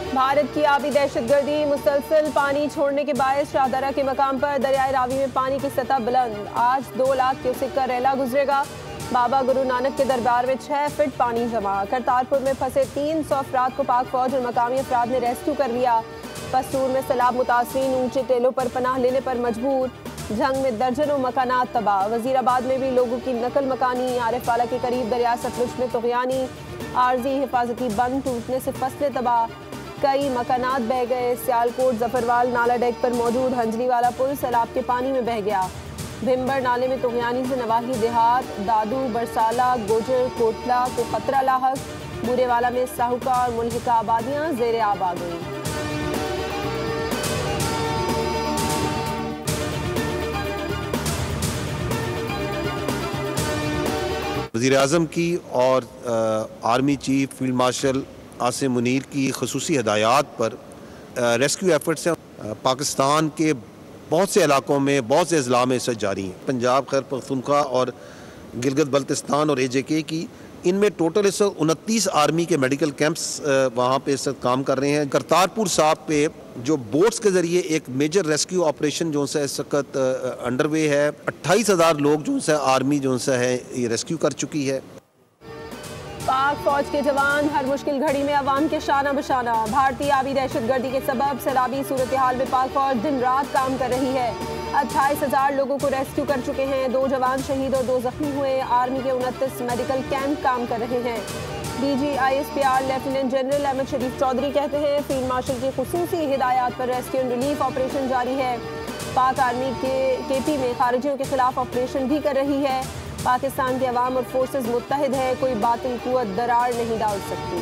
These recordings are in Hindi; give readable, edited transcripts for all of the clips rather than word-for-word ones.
भारत की आबी दहशतगर्दी, मुसलसल पानी छोड़ने के बायस शाहदरा के मकाम पर दरियाए रावी में पानी की सतह बुलंद। आज 2 लाख क्यूसेक का रैला गुजरेगा। बाबा गुरु नानक के दरबार में 6 फीट पानी जमा। करतारपुर में फंसे 300 अफराद को पाक फौज और मकामी अफराद ने रेस्क्यू कर लिया। पस्तूर में सैलाब मुतासरीन ऊंचे टेलों पर पनाह लेने पर मजबूर। जंग में दर्जनों मकानात तबाह। वजीराबाद में भी लोगों की नकल मकानी। आरिफवाला के करीब दरिया सतलुज में तुगयानी। आर्जी हिफाजती बंद टूटने से फसलें तबाह। कई मकानात बह गए। सियालकोट जफरवाल नाला डेक पर मौजूद हंजरी वाला पुल सैलाब के पानी में बह गया। भिम्बर नाले में तुगयानी से नवाही देहात, दादू, बरसाला, गोजर, कोटला को खतरा लाहक। बुरेवाला में साहुका और मुल्हिका आबादियां जेर आब आ गई। वज़ीर आज़म की और army chief field marshal Asim Munir की ख़ुसूसी हदायत पर रेस्क्यू एफर्ट्स हैं। पाकिस्तान के बहुत से इलाकों में बहुत से अजला में इस जारी हैं। पंजाब, खैबर पख्तूनख्वा और गिलगित बल्तिस्तान और AJK की, इनमें टोटल इस वक्त 29 आर्मी के मेडिकल कैंप्स वहाँ पे इस वक्त काम कर रहे हैं। करतारपुर साहब पे जो बोट्स के ज़रिए एक मेजर रेस्क्यू ऑपरेशन जो सा इस वक्त अंडरवे है। 28,000 लोग जो सा आर्मी जो सा है ये रेस्क्यू कर चुकी है। पाक फौज के जवान हर मुश्किल घड़ी में अवाम के शाना बशाना। भारतीय आबी दहशतगर्दी के सबब सैलाबी सूरत हाल में पाक फौज दिन रात काम कर रही है। 28,000 लोगों को रेस्क्यू कर चुके हैं। 2 जवान शहीद और 2 जख्मी हुए। आर्मी के 29 मेडिकल कैंप काम कर रहे हैं। DG ISPR lieutenant general Ahmed Sharif Chaudhry कहते हैं फील्ड मार्शल की खुसूसी हिदायत पर रेस्क्यू एंड रिलीफ ऑपरेशन जारी है। पाक आर्मी के KP में खारिजियों के खिलाफ ऑपरेशन भी कर रही है। पाकिस्तान के अवाम और फोर्सेस मुत्तहिद है। कोई बातिल कुव्वत दरार नहीं डाल सकती।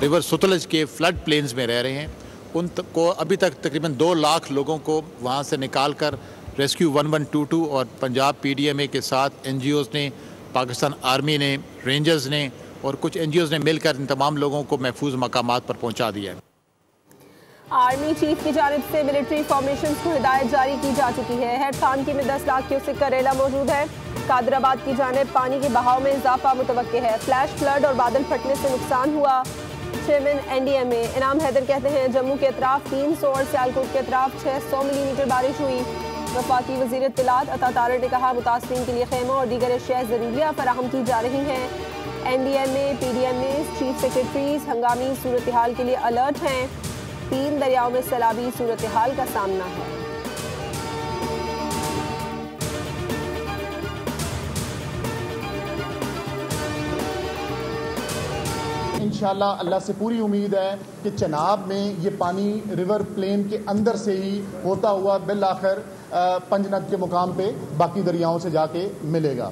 रिवर सतलज के फ्लड प्लेन्स में रह रहे हैं, उनको अभी तक तकरीबन 2 लाख लोगों को वहाँ से निकाल कर रेस्क्यू 1122 और पंजाब PDMA के साथ NGOs ने, पाकिस्तान आर्मी ने, रेंजर्स ने और कुछ NGOs ने मिलकर इन तमाम लोगों को महफूज मकामात पर पहुँचा दिया है। आर्मी चीफ की जानिब से मिलिट्री फॉर्मेशन को हिदायत जारी की जा चुकी है। हेड खानकी में 10 लाख क्यूसेक का रेला मौजूद है। कादराबाद की जानिब पानी के बहाव में इजाफा मुतवक्के है। फ्लैश फ्लड और बादल फटने से नुकसान हुआ। चेयरमैन NDMA इनाम हैदर कहते हैं जम्मू के अतराफ 300 और सियालकोट के अतराफ 600 मिलीमीटर बारिश हुई। वफाकी वज़ीर इत्तलात अता तारड़ ने कहा मुतासरीन के लिए खेमा और दीगर अशिया ज़रूरिया फराहम की जा रही हैं। NDMA, PDMA, चीफ सेक्रेटरीज हंगामी सूरत हाल के लिए अलर्ट हैं। 3 दरियाओं में सैलाबी सूरत हाल का सामना है। इंशाल्लाह अल्लाह से पूरी उम्मीद है कि चनाब में ये पानी रिवर प्लेन के अंदर से ही होता हुआ बिल आखिर पंजनद के मुकाम पे बाकी दरियाओं से जाके मिलेगा।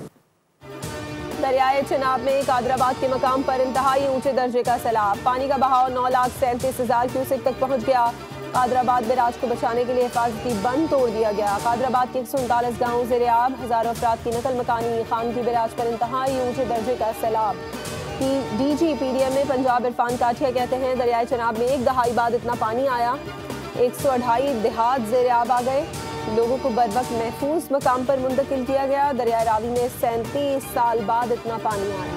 दरियाए चनाब में कादराबाद के मकाम पर इंतहाई ऊंचे दर्जे का सैलाब। पानी का बहाव 9,37,000 क्यूसेक तक पहुंच गया। कादराबाद बैराज को बचाने के लिए हिफाजती बंद तोड़ दिया गया। कादराबाद के 139 गाँव ज़ेरे आब। हज़ारों अफराद की नकल मकानी। खान की बैराज पर इंतहाई ऊंचे दर्जे का सैलाब। DG PDMA पंजाब इरफान काठिया कहते हैं दरियाए चनाब में 1 दहाई बाद इतना पानी आया। 128 देहात ज़ेरे आब आ गए। लोगों को बर वक्त महफूज मकाम पर मुंतकिल किया गया। दरियाए रावी में 37 साल बाद इतना पानी आया।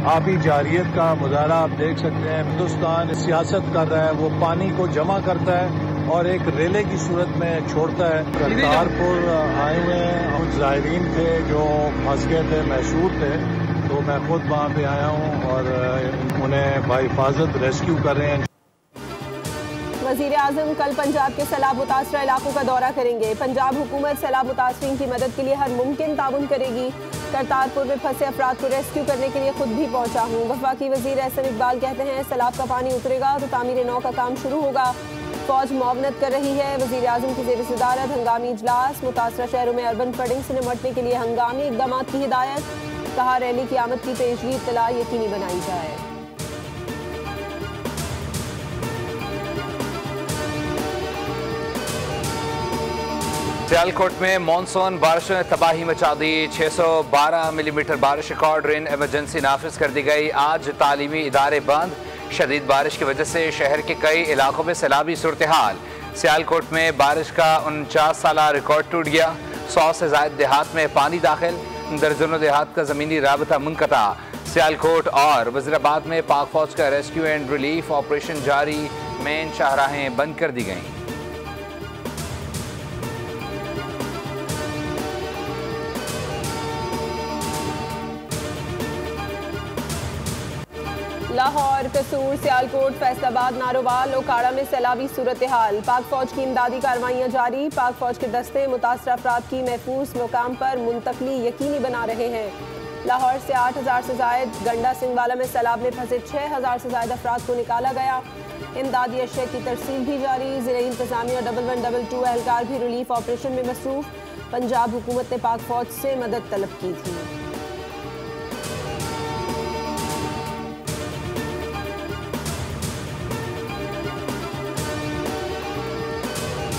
आबी जारियत का मुजाहरा आप देख सकते हैं। हिंदुस्तान सियासत कर रहा है, वो पानी को जमा करता है और एक रेले की सूरत में छोड़ता है। करतारपुर आए हुए कुछ ज़ायरीन थे जो फंस गए थे, महशूर थे, तो मैं खुद वहाँ पे आया हूँ और उन्हें बाहिफाजत रेस्क्यू कर रहे हैं। वज़ीर आज़म कल पंजाब के सैलाब मुतासरा इलाकों का दौरा करेंगे। पंजाब हुकूमत सैलाब मुतासरीन की मदद के लिए हर मुमकिन ताउन करेगी। करतारपुर में फंसे अफराद को रेस्क्यू करने के लिए खुद भी पहुंचा हूँ। वफाकी वज़ीर एहसन इकबाल कहते हैं सैलाब का पानी उतरेगा तो तामीर नौ का काम शुरू होगा। फौज मुआवनत कर रही है। वज़ीर आज़म की ज़ेर सदारत हंगामी इजलास। मुतासरा शहरों में अर्बन फ्लडिंग से निपटने के लिए हंगामी इकदाम की हिदायत। कहा रैली की आमद की पेशगी इत्तला यकीनी बनाई जाए। सियालकोट में मानसून बारिशों ने तबाही मचा दी। 612 मिलीमीटर बारिश रिकॉर्ड। रेन इमरजेंसी नाफिज कर दी गई। आज तालीमी इदारे बंद। शदीद बारिश की वजह से शहर के कई इलाकों में सैलाबी सूरत हाल। सियालकोट में बारिश का 49 साला रिकॉर्ड टूट गया। 100 से ज्यादा देहात में पानी दाखिल। दर्जनों देहात का जमीनी राबता मुनक़ता। सियालकोट और वज़ीराबाद में पाक फौज का रेस्क्यू एंड रिलीफ ऑपरेशन जारी। मेन शाहराहें बंद कर दी गईं। लाहौर, कसूर, सियालकोट, फैसलाबाद, नारोवाल, ओकाड़ा में सैलाबी सूरत हाल। पाक फौज की इमदादी कार्रवाइयाँ जारी। पाक फौज के दस्ते मुतासरा अफराद की महफूज मुकाम पर मुंतकली यकीनी बना रहे हैं। लाहौर से 8000 से जायद। गंडा सिंहवाला में सैलाब में फंसे 6000 से ज्यादा अफराद को निकाला गया। इमदादी अशया की तरसील भी जारी। ज़िले इंतजामिया 1112 एहलकार भी रिलीफ ऑपरेशन में मसरूफ। पंजाब हुकूमत ने पाक फौज से मदद तलब की थी।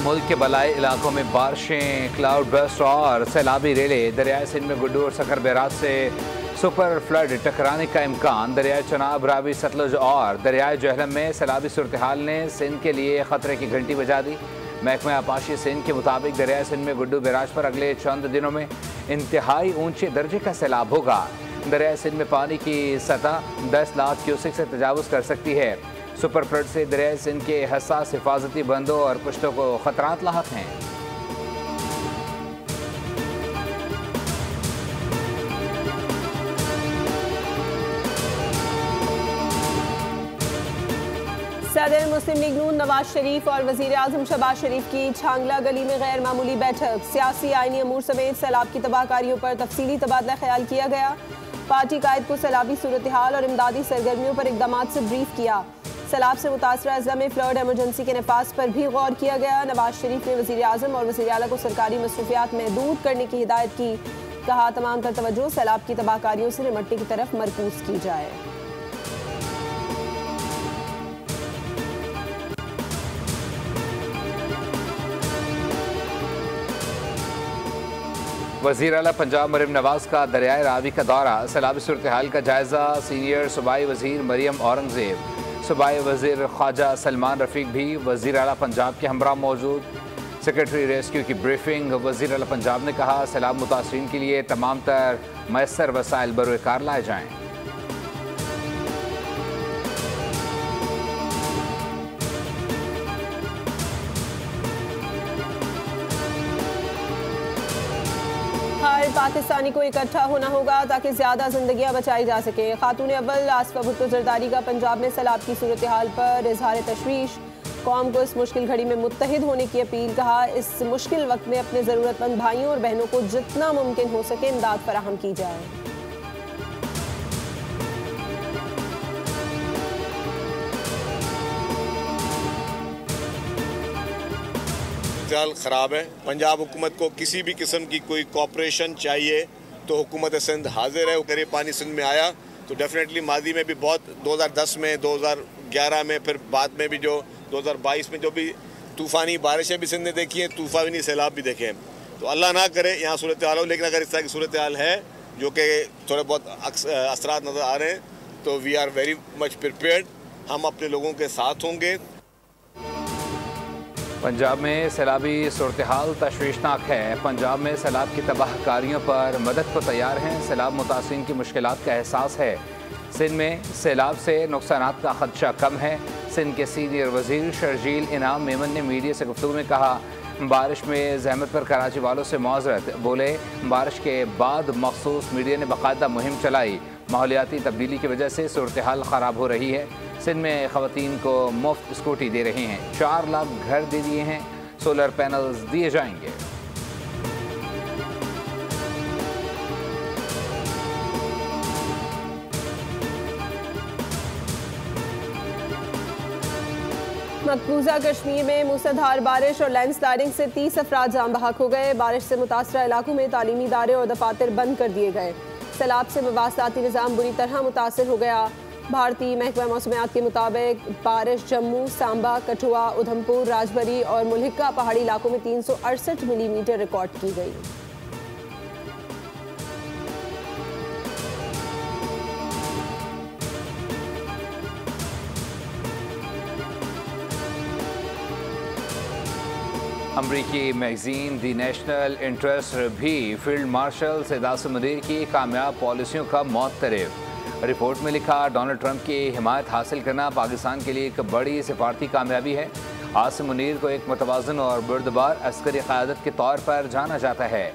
मुल्क के बलाई इलाकों में बारिशें, क्लाउड बर्स्ट और सैलाबी रेलें। दरियाए सिंध में गुड्डू और सखर बैराज से सुपर फ्लड टकराने का इम्कान। दरियाए चनाब, रावी, सतलुज और दरियाए जहलम में सैलाबी सूरत हाल ने सिंध के लिए खतरे की घंटी बजा दी। महकमा आपाशी सिंध के मुताबिक दरियाए सिंध में गुड्डू बैराज पर अगले चंद दिनों में इंतहाई ऊंचे दर्जे का सैलाब होगा। दरियाए सिंध में पानी की सतह 10 लाख क्यूसेक से तजावुज़ कर सकती है। सुपर फ्लड से दरियाए सिंध के हसास हिफाजती बंदों और पुश्तों को खतरात लाहक हैं। सदर मुस्लिम लीग नून नवाज शरीफ और वजीर आजम शहबाज शरीफ की छांगला गली में गैर मामूली बैठक। सियासी आईनी अमूर समेत सैलाब की तबाहकारियों पर तफसीली तबादला ख्याल किया गया। पार्टी कायद को सैलाबी सूरत हाल और इमदादी सरगर्मियों पर इकदाम से ब्रीफ किया। सैलाब से मुतासरा अजला में फ्लड एमरजेंसी के नफाज पर भी गौर किया गया। नवाज शरीफ ने वज़ीर आज़म और वज़ीर आला को सरकारी मसरूफियात महदूद करने की हिदायत की। कहा, तमाम तर तवज्जो सैलाब की तबाहकारियों से निमटने की तरफ मरकूज की जाए। वज़ीर आला पंजाब मरीम नवाज का दरियाए रावी का दौरा। सैलाबी सूरत हाल का जायजा। सीनियर सूबाई वज़ीर मरियम औरंगज़ेब, सूबाई वज़ीर ख्वाजा सलमान रफ़ीक भी वज़ीर आला पंजाब के हमरा मौजूद। सेक्रेटरी रेस्क्यू की ब्रीफिंग। वज़ीर आला पंजाब ने कहा, सैलाब मुतासरीन के लिए तमाम तर मैसर वसाइल बरोकार लाए जाएँ। हर पाकिस्तानी को इकट्ठा होना होगा ताकि ज़्यादा जिंदगियां बचाई जा सकें। खातून अव्वल आसफा भुट्टो जरदारी का पंजाब में सैलाब की सूरत हाल पर इजहार तशवीश। कौम को इस मुश्किल घड़ी में मुत्तहिद होने की अपील। कहा, इस मुश्किल वक्त में अपने ज़रूरतमंद भाइयों और बहनों को जितना मुमकिन हो सके इमदाद फराहम की जाए। ख़राब है। पंजाब हुकूमत को किसी भी किस्म की कोई कॉपरेशन चाहिए तो हुकूमत सिंध हाजिर है। वो करीब पानी सिंध में आया तो डेफिनेटली माजी में भी बहुत 2010 में, 2011 में, फिर बाद में भी जो 2022 में जो भी तूफ़ानी बारिशें भी सिंध ने देखी हैं, तूफ़ानी सैलाब भी देखे हैं। तो अल्लाह ना करे यहाँ सूरत हाल हो, लेकिन अगर इस तरह की सूरत हाल है जो कि थोड़े बहुत असरात नज़र आ रहे हैं तो we are very much prepared. हम अपने लोगों के साथ होंगे। पंजाब में सैलाबी सूरत हाल तशवीशनाक है। पंजाब में सैलाब की तबाहकारियों पर मदद को तैयार हैं। सैलाब मुतासिरीन की मुश्किलात का एहसास है। सिंध में सैलाब से नुकसानात का खदशा कम है। सिंध के सीनियर वजीर शर्जील इनाम मेमन ने मीडिया से गुफ्तगू में कहा, बारिश में जहमत पर कराची वालों से माजरत। बोले, बारिश के बाद मखसूस मीडिया ने बाकायदा मुहिम चलाई। माहौलियाती तब्दीली की वजह से सूरत हाल ख़राब हो रही है। सिंध में ख़वातीन को मुफ्त स्कूटी दे रहे हैं। 4 लाख घर दे दिए हैं। सोलर पैनल्स दिए जाएंगे। मकबूजा कश्मीर में मूसलाधार बारिश और लैंडस्लाइडिंग से 30 अफराद जान बहक हो गए। बारिश से मुतासरा इलाकों में तालीमी इदारे और दफातर बंद कर दिए गए। सैलाब से मवासलाती निज़ाम बुरी तरह मुतासर हो गया। भारतीय महकमा मौसमियात के मुताबिक बारिश जम्मू, सांबा, कठुआ, उधमपुर, राजबरी और मुल्हिका पहाड़ी इलाकों में 368 मिलीमीटर रिकॉर्ड की गई। अमरीकी मैगजीन दी नेशनल इंटरेस्ट भी फील्ड मार्शल सैयद आसिम मुनीर की कामयाब पॉलिसियों का मौतरफ। रिपोर्ट में लिखा, डोनाल्ड ट्रंप की हिमायत हासिल करना पाकिस्तान के लिए एक बड़ी सिफारती कामयाबी है। आसिम मुनीर को एक मुतवाज़न और बुर्दबार अस्करी क़यादत के तौर पर जाना जाता है।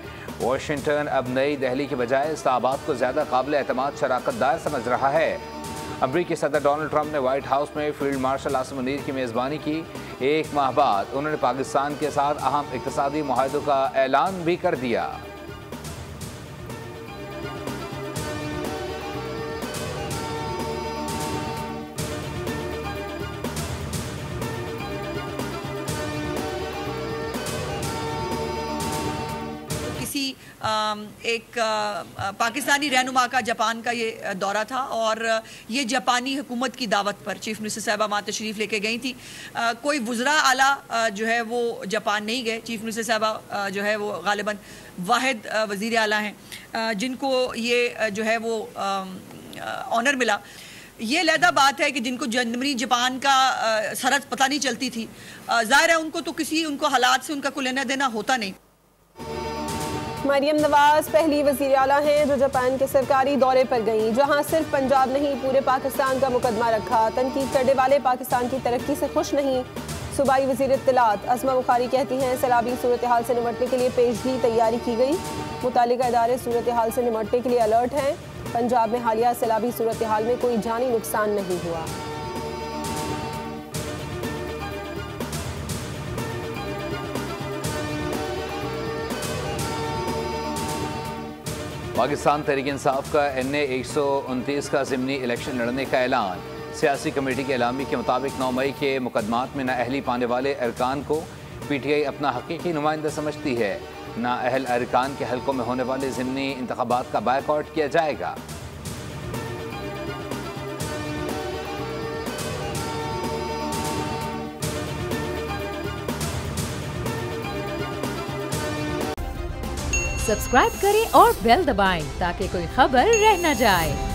वाशिंगटन अब नई दिल्ली के बजाय इस्लामाबाद को ज़्यादा काबिल एतमाद शराकतदार समझ रहा है। अमरीकी सदर डोनाल्ड ट्रंप ने व्हाइट हाउस में फील्ड मार्शल आसिम मुनीर की मेज़बानी की। एक माह बाद उन्होंने पाकिस्तान के साथ अहम इक़्तिसादी मुआहदों का ऐलान भी कर दिया। एक पाकिस्तानी रहनुमा का जापान का ये दौरा था और ये जापानी हुकूमत की दावत पर चीफ मिनिस्टर साहिबा वहाँ तशरीफ़ लेके गई थी। कोई वज़रा आला जो है वो जापान नहीं गए। चीफ मिनिस्टर साहिबा जो है वो गालिबन वाहिद वज़ीर आला हैं जिनको ये जो है वो ऑनर मिला। ये अलहदा बात है कि जिनको जनवरी जापान का सरहद पता नहीं चलती थी, ज़ाहिर है उनको तो उनको हालात से उनका कोई लेना देना होता नहीं। मरियम नवाज पहली वज़ीर आला हैं जो जापान के सरकारी दौरे पर गईं, जहां सिर्फ पंजाब नहीं पूरे पाकिस्तान का मुकदमा रखा। तनकीद करने वाले पाकिस्तान की तरक्की से खुश नहीं। सूबाई वज़ीर इत्तलात अस्मा बुखारी कहती हैं सैलाबी सूरत हाल से निपटने के लिए पेशगी तैयारी की गई। मुतालिका इदारे सूरत हाल से निपटने के लिए अलर्ट हैं। पंजाब में हालिया सैलाबी सूरत हाल में कोई जानी नुकसान नहीं हुआ। पाकिस्तान तहरीक इंसाफ का NA 129 का ज़िमनी इलेक्शन लड़ने का ऐलान। सियासी कमेटी के एलामी के मुताबिक 9 मई के मुकदमात में नाअहली पाने वाले अरकान को PTI अपना हकीकी नुमाइंदा समझती है। नाअहल अरकान के हलकों में होने वाले ज़िमनी इंतखाबात का बायकॉट किया जाएगा। सब्सक्राइब करें और बेल दबाएं ताकि कोई खबर रह न जाए।